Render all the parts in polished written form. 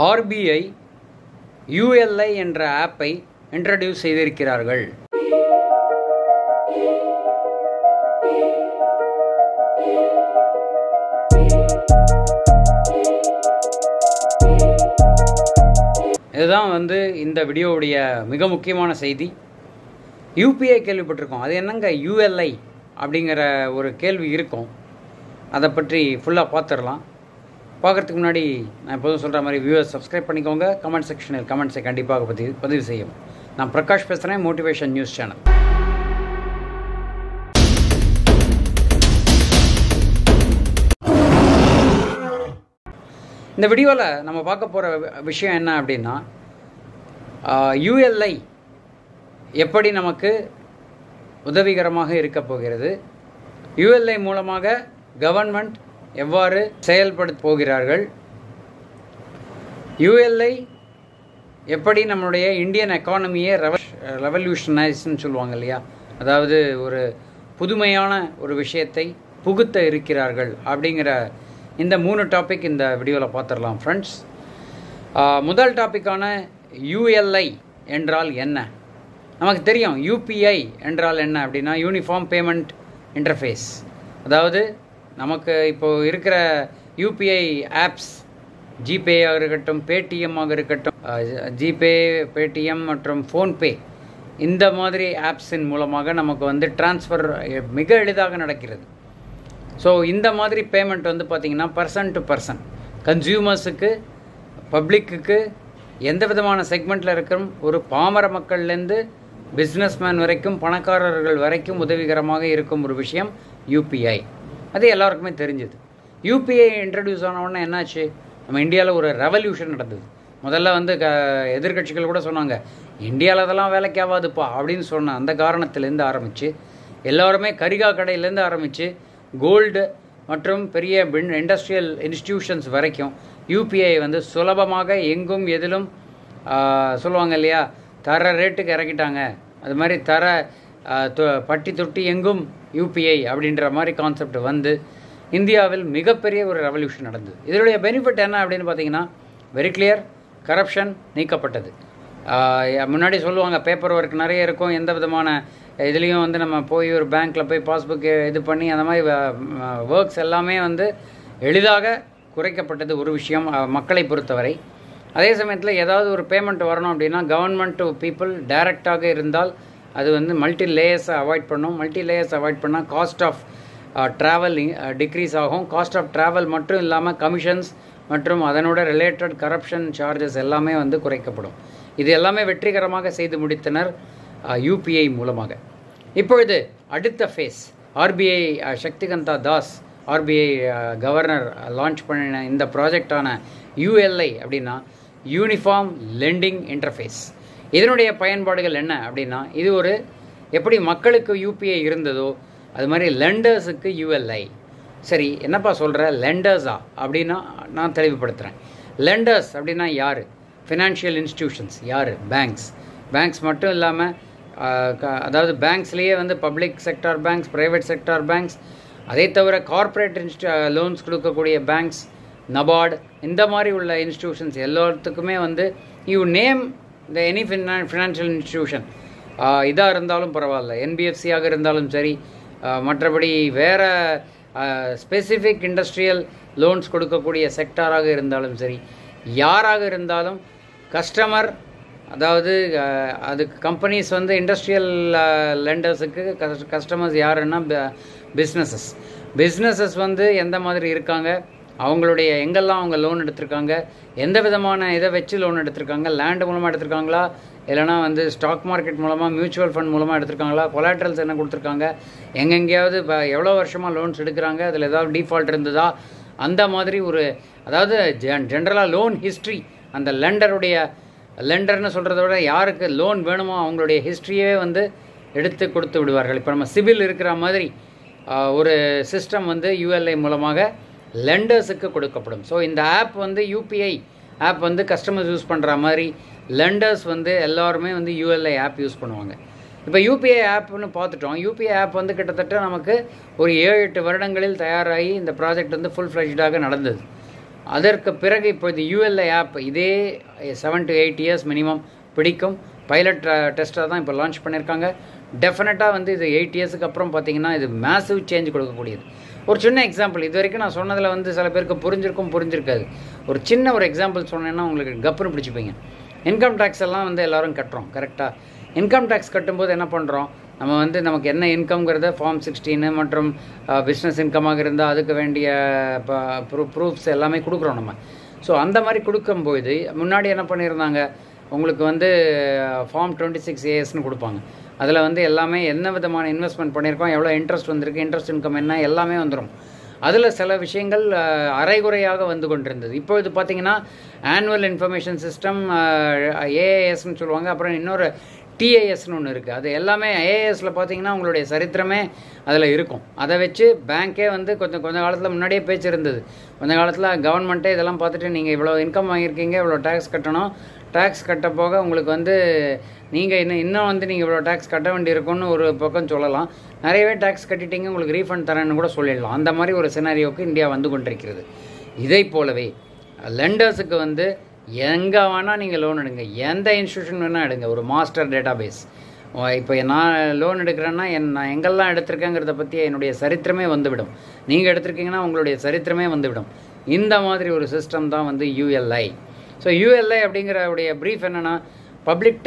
RBI ULI என்ற ஆப்பை introduce செய்திருக்கிறார்கள். இதுதான் இந்த வீடியோவுடைய மிக முக்கியமான செய்தி. UPI கேள்விப்பட்டிருக்கோம், அது என்னங்க ULI அப்படிங்கிற ஒரு கேள்வி இருக்கும். அதை பற்றி ஃபுல்லாக பார்த்துடலாம். பார்க்குறதுக்கு முன்னாடி நான் எப்போதும் சொல்கிற மாதிரி வியூவர்ஸ் சப்ஸ்கிரைப் பண்ணிக்கோங்க. கமெண்ட் செக்ஷனில் கமெண்ட்ஸை கண்டிப்பாக பதிவு செய்யும். நான் பிரகாஷ் பேசுகிறேன், மோட்டிவேஷன் நியூஸ் சேனல். இந்த வீடியோவில் நம்ம பார்க்க போகிற விஷயம் என்ன அப்படின்னா, ULI எப்படி நமக்கு உதவிகரமாக இருக்க போகிறது, ULI மூலமாக கவர்மெண்ட் எவ்வாறு செயல்படுத்த போகிறார்கள், ULI எப்படி நம்மளுடைய இந்தியன் எக்கானமியை ரெவல்யூஷனைஸ்ன்னு சொல்லுவாங்க இல்லையா, அதாவது ஒரு புதுமையான ஒரு விஷயத்தை புகுத்த இருக்கிறார்கள் அப்படிங்கிற இந்த 3 டாபிக் இந்த வீடியோவில் பார்த்துடலாம் ஃப்ரெண்ட்ஸ். முதல் டாப்பிக்கான ULI என்றால் என்ன? நமக்கு தெரியும் UPI என்றால் என்ன அப்படின்னா யூனிஃபார்ம் பேமெண்ட் இன்டர்ஃபேஸ். அதாவது நமக்கு இப்போது இருக்கிற UPI ஆப்ஸ், ஜிபேயாக இருக்கட்டும், பேடிஎம்மாக இருக்கட்டும், ஜிபே, பேடிஎம் மற்றும் ஃபோன்பே, இந்த மாதிரி ஆப்ஸின் மூலமாக நமக்கு ட்ரான்ஸ்ஃபர் மிக எளிதாக நடக்கிறது. ஸோ இந்த மாதிரி பேமெண்ட் பார்த்திங்கன்னா பர்சன் டு பர்சன், கன்சியூமர்ஸுக்கு, பப்ளிக்குக்கு, எந்த விதமான செக்மெண்ட்டில் இருக்கிற ஒரு பாமர மக்கள்லேருந்து பிஸ்னஸ்மேன் வரைக்கும், பணக்காரர்கள் வரைக்கும் உதவிகரமாக இருக்கும் ஒரு விஷயம் UPI. அது எல்லாருக்குமே தெரிஞ்சது. UPI இன்ட்ரடியூஸ் ஆனவுடனே என்னாச்சு, நம்ம இந்தியாவில் ஒரு ரெவல்யூஷன் நடந்தது. முதல்ல எதிர்கட்சிகள் கூட சொன்னாங்க, இந்தியாவில் அதெல்லாம் வேலைக்கு ஆகாதுப்பா அப்படின்னு சொன்ன அந்த காரணத்திலேருந்து ஆரம்பித்து, எல்லாருமே கரிகா கடையிலேருந்து ஆரம்பித்து கோல்டு மற்றும் பெரிய இண்டஸ்ட்ரியல் இன்ஸ்டிடியூஷன்ஸ் வரைக்கும் UPI சுலபமாக எங்கும் எதிலும் சொல்லுவாங்க இல்லையா, தர ரேட்டுக்கு இறக்கிட்டாங்க. அது மாதிரி பட்டி தொட்டி எங்கும் UPI அப்படின்ற மாதிரி கான்செப்ட் இந்தியாவில் மிகப்பெரிய ஒரு ரெவல்யூஷன் நடந்தது. இதனுடைய பெனிஃபிட் என்ன அப்படின்னு பார்த்தீங்கன்னா, வெரி கிளியர், கரப்ஷன் நீக்கப்பட்டது. முன்னாடி சொல்லுவாங்க பேப்பர் ஒர்க் நிறைய இருக்கும், எந்த விதமான இதுலேயும் நம்ம போய் ஒரு பேங்க்கில் போய் பாஸ்புக் இது பண்ணி அந்த மாதிரி ஒர்க்ஸ் எல்லாமே எளிதாக குறைக்கப்பட்டது ஒரு விஷயம் மக்களை பொறுத்தவரை. அதே சமயத்தில் ஏதாவது ஒரு பேமெண்ட் வரணும் அப்படின்னா கவர்மெண்ட் டு பீப்புள் டைரெக்டாக இருந்தால் அது மல்டி லேயர்ஸை அவாய்ட் பண்ணும். மல்டி லேயர்ஸ் அவாய்ட் பண்ணால் காஸ்ட் ஆஃப் ட்ராவல் டிக்ரீஸ் ஆகும். காஸ்ட் ஆஃப் ட்ராவல் மட்டும் இல்லாமல் கமிஷன்ஸ் மற்றும் அதனோட ரிலேட்டட் கரப்ஷன் சார்ஜஸ் எல்லாமே குறைக்கப்படும். இது எல்லாமே வெற்றிகரமாக செய்து முடித்தனர் UPI மூலமாக. இப்பொழுது அடுத்த phase, RBI Shaktikanta Das, RBI governor launch பண்ணின இந்த ப்ராஜெக்டான ULI அப்படின்னா யூனிஃபார்ம் லெண்டிங் இன்டர்ஃபேஸ். இதனுடைய பயன்பாடுகள் என்ன அப்படின்னா, இது ஒரு எப்படி மக்களுக்கு UPI இருந்ததோ அது மாதிரி லெண்டர்ஸுக்கு ULI. சரி, என்னப்பா சொல்கிற, லெண்டர்ஸா அப்படின்னா நான் தெளிவுபடுத்துகிறேன். லெண்டர்ஸ் அப்படின்னா யார்? Financial institutions. யார்? பேங்க்ஸ் மட்டும் இல்லாமல் அதாவது பேங்க்ஸ்லேயே public sector banks, private sector banks, அதை தவிர கார்ப்பரேட் லோன்ஸ் கொடுக்கக்கூடிய பேங்க்ஸ், நபார்டு, இந்த மாதிரி உள்ள இன்ஸ்டிடியூஷன்ஸ் எல்லாத்துக்குமே you name the any financial institution, இதாக இருந்தாலும் பரவாயில்ல, NBFC-ஆக இருந்தாலும் சரி, மற்றபடி வேறு ஸ்பெசிஃபிக் இண்டஸ்ட்ரியல் லோன்ஸ் கொடுக்கக்கூடிய செக்டாராக இருந்தாலும் சரி, யாராக இருந்தாலும் கஸ்டமர், அதாவது அதுக்கு கம்பெனிஸ் இண்டஸ்ட்ரியல் லெண்டர்ஸுக்கு கஸ்டமர்ஸ் யாருன்னா பிஸ்னஸஸ் எந்த மாதிரி இருக்காங்க, அவங்களுடைய எங்கெல்லாம் அவங்க லோன் எடுத்திருக்காங்க, எந்த விதமான இதை வச்சு லோன் எடுத்திருக்காங்க, லேண்டு மூலமாக எடுத்திருக்காங்களா, இல்லைனா ஸ்டாக் மார்க்கெட் மூலமாக, மியூச்சுவல் ஃபண்ட் மூலமாக எடுத்திருக்காங்களா, கொலாட்ரல்ஸ் என்ன கொடுத்துருக்காங்க, எங்கெங்கேயாவது எவ்வளோ வருஷமாக லோன்ஸ் எடுக்கிறாங்க, அதில் ஏதாவது டிஃபால்ட் இருந்ததா, அந்த மாதிரி ஒரு, அதாவது ஜென்ரலாக லோன் ஹிஸ்ட்ரி, அந்த லெண்டர்னு சொல்கிறத விட யாருக்கு லோன் வேணுமோ அவங்களுடைய ஹிஸ்ட்ரியே எடுத்து கொடுத்து விடுவார்கள். இப்போ நம்ம சிபில் இருக்கிற மாதிரி ஒரு சிஸ்டம் ULI மூலமாக லெண்டர்ஸுக்கு கொடுக்கப்படும். ஸோ இந்த app UPI app customers use பண்ணுற மாதிரி லெண்டர்ஸ் எல்லாருமே ULI ஆப் யூஸ் பண்ணுவாங்க. இப்போ UPI ஆப்னு பார்த்துட்டோம். UPI ஆப் கிட்டத்தட்ட நமக்கு ஒரு 7-8 வருடங்களில் தயாராகி இந்த ப்ராஜெக்ட் ஃபுல் ஃப்ளெஜ்டாக நடந்தது. அதற்கு பிறகு இப்போ இது யூஎல்ஐ ஆப் இதே 7 to 8 years மினிமம் பிடிக்கும். பைலட் டெஸ்ட்டாக தான் இப்போ லான்ச் பண்ணியிருக்காங்க. டெஃபினட்டாக வந்து இது 8 yearsக்கு அப்புறம் பார்த்தீங்கன்னா இது மேசிவ் சேஞ்ச் கொடுக்கக்கூடியது. ஒரு சின்ன எக்ஸாம்பிள், இது வரைக்கும் நான் சொன்னதில் வந்து சில பேருக்கு புரிஞ்சிருக்காது. ஒரு சின்ன ஒரு எக்ஸாம்பிள் சொன்னேன்னா உங்களுக்கு கப்புன்னு பிடிச்சிப்பீங்க. இன்கம் டேக்ஸ் எல்லாம் வந்து எல்லோரும் கட்டுறோம் கரெக்டாக. இன்கம் டேக்ஸ் கட்டும்போது என்ன பண்ணுறோம், நம்ம வந்து நமக்கு என்ன இன்கம்ங்கிறத ஃபார்ம் 16 மற்றும் பிஸ்னஸ் இன்கமாக இருந்தால் அதுக்கு வேண்டிய ப்ரூஃப்ஸ் எல்லாமே கொடுக்குறோம் நம்ம. ஸோ அந்த மாதிரி கொடுக்கும்போது முன்னாடி என்ன பண்ணியிருந்தாங்க, உங்களுக்கு வந்து ஃபார்ம் 26ASன்னு கொடுப்பாங்க. அதில் வந்து எல்லாமே என்ன விதமான இன்வெஸ்ட்மெண்ட் பண்ணியிருக்கோம், எவ்வளோ இன்ட்ரெஸ்ட் வந்திருக்கு, இன்ட்ரெஸ்ட் இன்கம் என்ன எல்லாமே வந்துடும். அதில் சில விஷயங்கள் அரைகுறையாக வந்து கொண்டிருந்தது. இப்போ இது பார்த்திங்கன்னா ஆனுவல் இன்ஃபர்மேஷன் சிஸ்டம் ஏஏஎஸ்ன்னு சொல்லுவாங்க. அப்புறம் இன்னொரு டிஐஎஸ்ன்னு ஒன்று இருக்குது. அது எல்லாமே ஏஏஎஸில் பார்த்தீங்கன்னா உங்களுடைய சரித்திரமே அதில் இருக்கும். அதை வச்சு பேங்க்கே வந்து கொஞ்சம் காலத்தில் முன்னாடியே பேச்சு இருந்தது. கொஞ்ச காலத்தில் கவர்மெண்ட்டே இதெல்லாம் பார்த்துட்டு நீங்கள் இவ்வளோ இன்கம் வாங்கியிருக்கீங்க, இவ்வளோ டேக்ஸ் கட்டணும், டேக்ஸ் கட்ட போக உங்களுக்கு வந்து நீங்கள் இன்னும் வந்து நீங்கள் இவ்வளோ டேக்ஸ் கட்ட வேண்டியிருக்குன்னு ஒரு பக்கம் சொல்லலாம். நிறையவே டேக்ஸ் கட்டிட்டீங்க, உங்களுக்கு ரீஃபண்ட் தரேன்னு கூட சொல்லிடலாம். அந்த மாதிரி ஒரு சினாரியோவுக்கு இந்தியா வந்து கொண்டிருக்கிறது. இதை போலவே லெண்டர்ஸுக்கு வந்து எங்கே வேணால் நீங்கள் லோன் எடுங்க, எந்த இன்ஸ்டியூஷன் வேணால் எடுங்க. ஒரு மாஸ்டர் டேட்டா பேஸ், இப்போ நான் லோன் எடுக்கிறேன்னா நான் எங்கெல்லாம் எடுத்திருக்கேங்கிறத பற்றி என்னுடைய சரித்திரமே வந்துவிடும். நீங்கள் எடுத்திருக்கீங்கன்னா உங்களுடைய சரித்திரமே வந்துவிடும். இந்த மாதிரி ஒரு சிஸ்டம் தான் வந்து யூஎல்ஐ. ஸோ யூஎல்ஐ அப்படிங்கிற ப்ரீஃப் என்னென்னா பப்ளிக்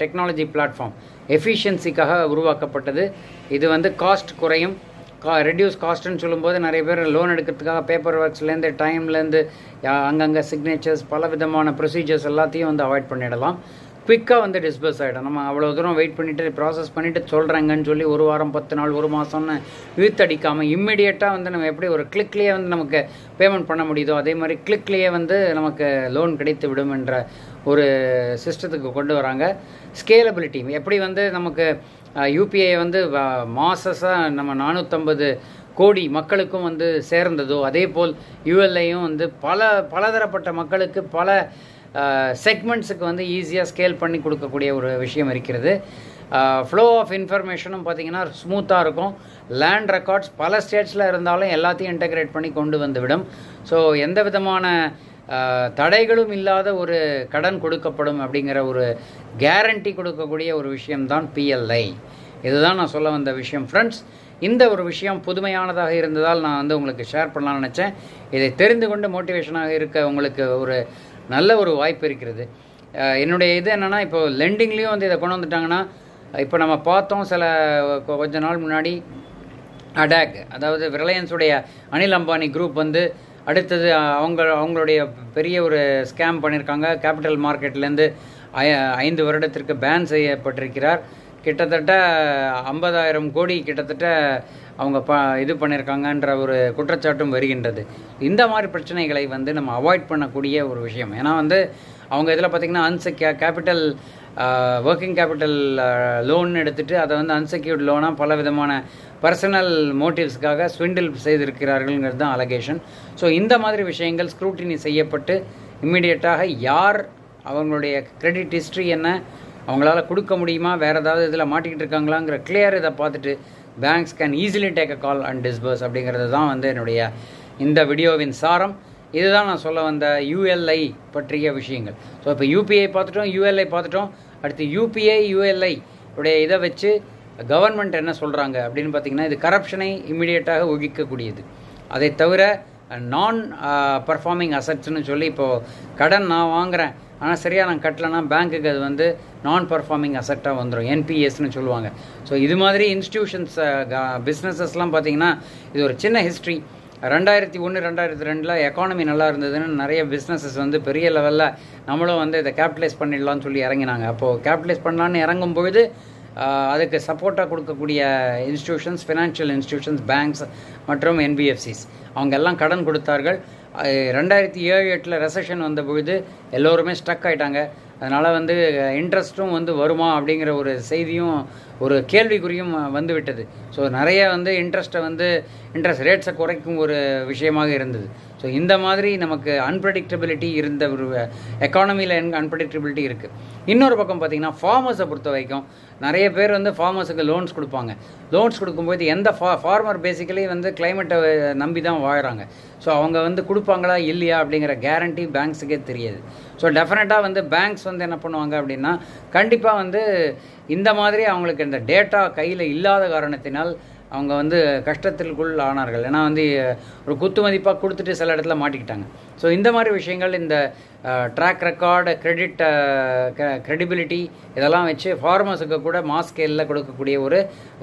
டெக்னாலஜி பிளாட்ஃபார்ம், எஃபிஷியன்சிக்காக உருவாக்கப்பட்டது. இது வந்து காஸ்ட் குறையும். ரெடியூஸ் காஸ்ட்டுன்னு சொல்லும்போது நிறைய பேர் லோன் எடுக்கிறதுக்காக பேப்பர் ஒர்க்ஸ்லேருந்து டைம்லேருந்து அங்கங்கே சிக்னேச்சர்ஸ் பல விதமான ப்ரொசீஜர்ஸ் எல்லாத்தையும் வந்து அவாய்ட் பண்ணிடலாம். குவிக்காக வந்து டிஸ்பர்ஸ் ஆகிடும். நம்ம அவ்வளோ தூரம் வெயிட் பண்ணிவிட்டு ப்ராசஸ் பண்ணிவிட்டு சொல்கிறாங்கன்னு சொல்லி 1 வாரம் 10 நாள் 1 மாதம்னு இழுத்தடிக்காமல் இம்மிடியேட்டாக வந்து நம்ம எப்படி ஒரு கிளிக்லேயே வந்து நமக்கு பேமெண்ட் பண்ண முடியுதோ அதே மாதிரி கிளிக்லேயே வந்து நமக்கு லோன் கிடைத்து விடும் என்ற ஒரு சிஸ்டத்துக்கு கொண்டு வராங்க. ஸ்கேலபிலிட்டி எப்படி வந்து நமக்கு யூபிஐ வந்து மாசஸாக நம்ம 450 கோடி மக்களுக்கும் வந்து சேர்ந்ததோ அதே போல் யூஎல்ஐயும் வந்து பலதரப்பட்ட மக்களுக்கு பல செக்மெண்ட்ஸுக்கு வந்து ஈஸியாக ஸ்கேல் பண்ணி கொடுக்கக்கூடிய ஒரு விஷயம் இருக்கிறது. ஃப்ளோ ஆஃப் இன்ஃபர்மேஷனும் பார்த்திங்கன்னா ஸ்மூத்தாக இருக்கும். லேண்ட் ரெக்கார்ட்ஸ் பல ஸ்டேட்ஸில் இருந்தாலும் எல்லாத்தையும் இன்டகிரேட் பண்ணி கொண்டு வந்துவிடும். ஸோ எந்த விதமான தடைகளும் இல்லாத ஒரு கடன் கொடுக்கப்படும் அப்படிங்கிற ஒரு கேரண்டி கொடுக்கக்கூடிய ஒரு விஷயம்தான் பிஎல்ஐ. இதுதான் நான் சொல்ல வந்த விஷயம் ஃப்ரெண்ட்ஸ். இந்த ஒரு விஷயம் புதுமையானதாக இருந்ததால் நான் வந்து உங்களுக்கு ஷேர் பண்ணலாம்னு நினச்சேன். இதை தெரிந்து கொண்டு மோட்டிவேஷனாக இருக்க உங்களுக்கு ஒரு நல்ல ஒரு வாய்ப்பு இருக்கிறது. என்னுடைய இது என்னென்னா, இப்போ லெண்டிங்லேயும் வந்து இதை கொண்டு வந்துட்டாங்கன்னா, இப்போ நம்ம பார்த்தோம் கொஞ்ச நாள் முன்னாடி அடாக், அதாவது ரிலையன்ஸுடைய அனில் அம்பானி குரூப் வந்து அடுத்தது அவங்களுடைய பெரிய ஒரு ஸ்கேம் பண்ணியிருக்காங்க. கேபிட்டல் மார்க்கெட்லேருந்து 5 வருடத்திற்கு பேன் செய்யப்பட்டிருக்கிறார். கிட்டத்தட்ட 50,000 கோடி கிட்டத்தட்ட அவங்க இது பண்ணியிருக்காங்கன்ற ஒரு குற்றச்சாட்டும் வருகின்றது. இந்த மாதிரி பிரச்சனைகளை வந்து நம்ம அவாய்ட் பண்ணக்கூடிய ஒரு விஷயம். ஏன்னா வந்து அவங்க இதில் பார்த்திங்கன்னா கேபிட்டல் ஒர்க்கிங் கேபிட்டல் லோன் எடுத்துகிட்டு அதை வந்து அன்செக்யூர்ட் லோனாக பல விதமான பர்சனல் மோட்டிவ்ஸ்க்காக ஸ்விண்டில் செய்திருக்கிறார்கள்ங்கிறது தான் அலகேஷன். ஸோ இந்த மாதிரி விஷயங்கள் ஸ்க்ரூட்டினி செய்யப்பட்டு இம்மிடியட்டாக யார் அவங்களுடைய கிரெடிட் ஹிஸ்ட்ரி என்ன, அவங்களால கொடுக்க முடியுமா, வேறு ஏதாவது இதில் மாட்டிக்கிட்டு இருக்காங்களாங்கிற கிளியர் இதை பார்த்துட்டு banks can easily take a call and disburse அப்படிங்கிறது தான் வந்து என்னுடைய இந்த வீடியோவின் சாரம். இதுதான் நான் சொல்ல வந்த யூஎல்ஐ பற்றிய விஷயங்கள். ஸோ இப்போ யூபிஐ பார்த்துட்டோம், யூஎல்ஐ பார்த்துட்டோம். அடுத்து யூபிஐ யூஎல்ஐ உடைய இதை வச்சு கவர்மெண்ட் என்ன சொல்கிறாங்க அப்படின்னு பார்த்திங்கன்னா, இது கரப்ஷனை இம்மிடியேட்டாக ஒழிக்கக்கூடியது. அதை தவிர நான் பர்ஃபார்மிங் அசட்ஸ்ன்னு சொல்லி இப்போது கடன் நான் வாங்குகிறேன் ஆனால் சரியாக நான் கட்டலைன்னா பேங்க்குக்கு அது வந்து நான் பர்ஃபார்மிங் அசட்டாக வந்துடும், என்பிஎஸ்ன்னு சொல்லுவாங்க. ஸோ இது மாதிரி இன்ஸ்டிடியூஷன்ஸ் பிஸ்னஸஸ்லாம் பார்த்திங்கன்னா இது ஒரு சின்ன ஹிஸ்ட்ரி. 2001 2002 எக்கானமி நல்லா இருந்ததுன்னு நிறைய பிஸ்னஸஸ் வந்து பெரிய லெவலில் நம்மளும் வந்து இதை கேபிட்டலைஸ் பண்ணிடலாம்னு சொல்லி இறங்கினாங்க. அப்போது கேபிட்டலைஸ் பண்ணலான்னு இறங்கும்பொழுது அதுக்கு சப்போர்ட்டாக கொடுக்கக்கூடிய இன்ஸ்டிடியூஷன்ஸ், ஃபினான்ஷியல் இன்ஸ்டிடியூஷன்ஸ், பேங்க்ஸ் மற்றும் என்பிஎஃப்சிஸ் அவங்க எல்லாம் கடன் கொடுத்தார்கள். 2007-8 ரெசெஷன் வந்த பொழுது எல்லோருமே ஸ்டக் ஆகிட்டாங்க. அதனால் வந்து இன்ட்ரெஸ்ட்டும் வந்து வருமா அப்படிங்கிற ஒரு செய்தியும் ஒரு கேள்விக்குறியும் வந்து விட்டது. ஸோ நிறைய வந்து இன்ட்ரெஸ்ட் ரேட்ஸை குறைக்கும் ஒரு விஷயமாக இருந்தது. ஸோ இந்த மாதிரி நமக்கு அன்பிரடிக்டபிலிட்டி இருந்த ஒரு எக்கானமியில் அன்பிரடிக்டபிலிட்டி இருக்குது. இன்னொரு பக்கம் பார்த்திங்கன்னா ஃபார்மர்ஸை பொறுத்த வரைக்கும் நிறைய பேர் வந்து ஃபார்மர்ஸுக்கு லோன்ஸ் கொடுப்பாங்க. லோன்ஸ் கொடுக்கும்போது எந்த ஃபார்மர் பேசிக்கலி வந்து கிளைமேட்டை நம்பி தான் வாழ்கிறாங்க. ஸோ அவங்க வந்து கொடுப்பாங்களா இல்லையா அப்படிங்கிற கேரண்டி பேங்க்ஸுக்கே தெரியாது. ஸோ டெஃபினட்டாக வந்து பேங்க்ஸ் வந்து என்ன பண்ணுவாங்க அப்படின்னா கண்டிப்பாக வந்து இந்த மாதிரி அவங்களுக்கு இந்த டேட்டா கையில் இல்லாத காரணத்தினால் அவங்க வந்து கஷ்டத்திற்குள் ஆனார்கள். ஏன்னா வந்து ஒரு குத்து மதிப்பாக கொடுத்துட்டு சில இடத்துல மாட்டிக்கிட்டாங்க. ஸோ இந்த மாதிரி விஷயங்கள் இந்த ட்ராக் ரெக்கார்டு, கிரெடிபிலிட்டி இதெல்லாம் வச்சு ஃபார்மர்ஸுக்கு கூட மாஸ் ஸ்கேலில் கொடுக்கக்கூடிய ஒரு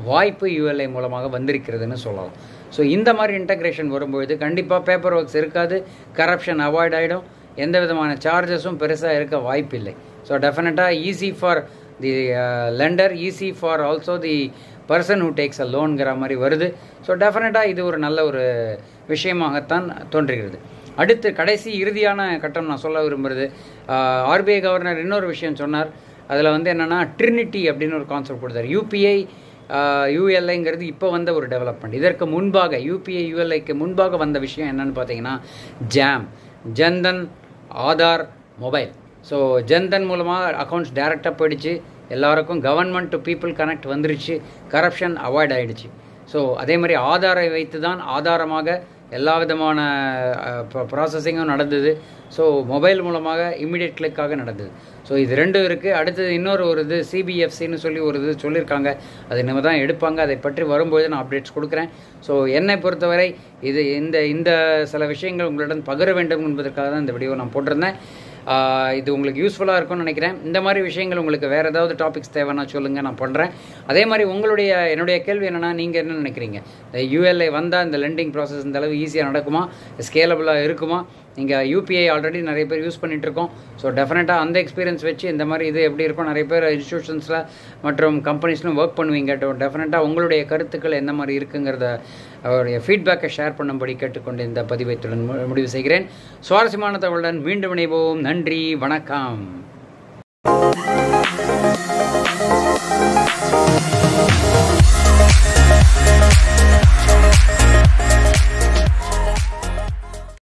வாய்ப்பு யூஎல்ஐ மூலமாக வந்திருக்கிறதுன்னு சொல்லலாம். ஸோ இந்த மாதிரி இன்டகிரேஷன் வரும்பொழுது கண்டிப்பாக பேப்பர் ஒர்க்ஸ் இருக்காது, கரப்ஷன் அவாய்ட் ஆகிடும், எந்த விதமான சார்ஜஸும் பெருசாக இருக்க வாய்ப்பு இல்லை. ஸோ டெஃபினட்டாக easy for the lender, easy for also the person who takes a லோன்கிற மாதிரி வருது. ஸோ டெஃபினட்டாக இது ஒரு நல்ல ஒரு விஷயமாகத்தான் தோன்றுகிறது. அடுத்து கடைசி இறுதியான கட்டம் நான் சொல்ல விரும்புகிறது, ஆர்பிஐ கவர்னர் இன்னொரு விஷயம் சொன்னார். அதில் வந்து என்னென்னா ட்ரினிட்டி அப்படின்னு ஒரு கான்செப்ட் கொடுத்தார். யூபிஐ யூஎல்ஐங்கிறது இப்போ வந்த ஒரு டெவலப்மெண்ட். இதற்கு முன்பாக யூபிஐ யூஎல்ஐக்கு முன்பாக வந்த விஷயம் என்னென்னு பார்த்தீங்கன்னா jam, Jan Dhan, Aadhaar, mobile. So Jan Dhan மூலமாக அக்கௌண்ட்ஸ் டைரெக்டாக போயிடுச்சு, எல்லாருக்கும் கவர்மெண்ட் டு பீப்புள் கனெக்ட் வந்துருச்சு, கரப்ஷன் அவாய்ட் ஆகிடுச்சு. ஸோ அதே மாதிரி ஆதாரை வைத்து தான் ஆதாரமாக எல்லா விதமான ப்ராசஸிங்கும் நடந்தது. ஸோ மொபைல் மூலமாக இம்மிடியட் கிளிக்காக நடந்தது. ஸோ இது ரெண்டும் இருக்குது. அடுத்தது இன்னொரு ஒரு இது சிபிஎஃப்சின்னு சொல்லி ஒரு இது சொல்லியிருக்காங்க, அது நம்ம தான் எடுப்பாங்க. அதை பற்றி வரும்போது நான் அப்டேட்ஸ் கொடுக்குறேன். ஸோ என்னை பொறுத்தவரை இது இந்த சில விஷயங்கள் உங்களிடம் பகிர வேண்டும் என்பதற்காக தான் இந்த வீடியோ நான் போட்டிருந்தேன். இது உங்களுக்கு யூஸ்ஃபுல்லாக இருக்கும்னு நினைக்கிறேன். இந்த மாதிரி விஷயங்கள் உங்களுக்கு வேறு ஏதாவது டாபிக்ஸ் தேவைன்னா சொல்லுங்கள், நான் பண்ணுறேன். அதே மாதிரி என்னுடைய கேள்வி என்னென்னா, நீங்கள் என்ன நினைக்கிறீங்க? இந்த யூஎல்ஐ வந்தால் இந்த லெண்டிங் ப்ராசஸ் இந்த அளவு ஈஸியாக நடக்குமா, ஸ்கேலபிளாக இருக்குமா? நீங்கள் யூபிஐ ஆல்ரெடி நிறைய பேர் யூஸ் பண்ணிகிட்ருக்கோம். ஸோ டெஃபினட்டாக அந்த எக்ஸ்பீரியன்ஸ் வச்சு இந்த மாதிரி இது எப்படி இருக்கும், நிறைய பேர் இன்ஸ்டியூஷன்ஸில் மற்றும் கம்பெனிஸ்லும் ஒர்க் பண்ணுவீங்க. டெஃபினட்டாக உங்களுடைய கருத்துக்கள் என்ன மாதிரி இருக்குங்கிறத அவருடைய ஃபீட்பேக்கை ஷேர் பண்ணும்படி கேட்டுக்கொண்டு இந்த பதிவைத்துடன் முடிவு செய்கிறேன். சுவாரஸ்யமான தகவலுடன் மீண்டும் இணைவோம். நன்றி, வணக்கம்.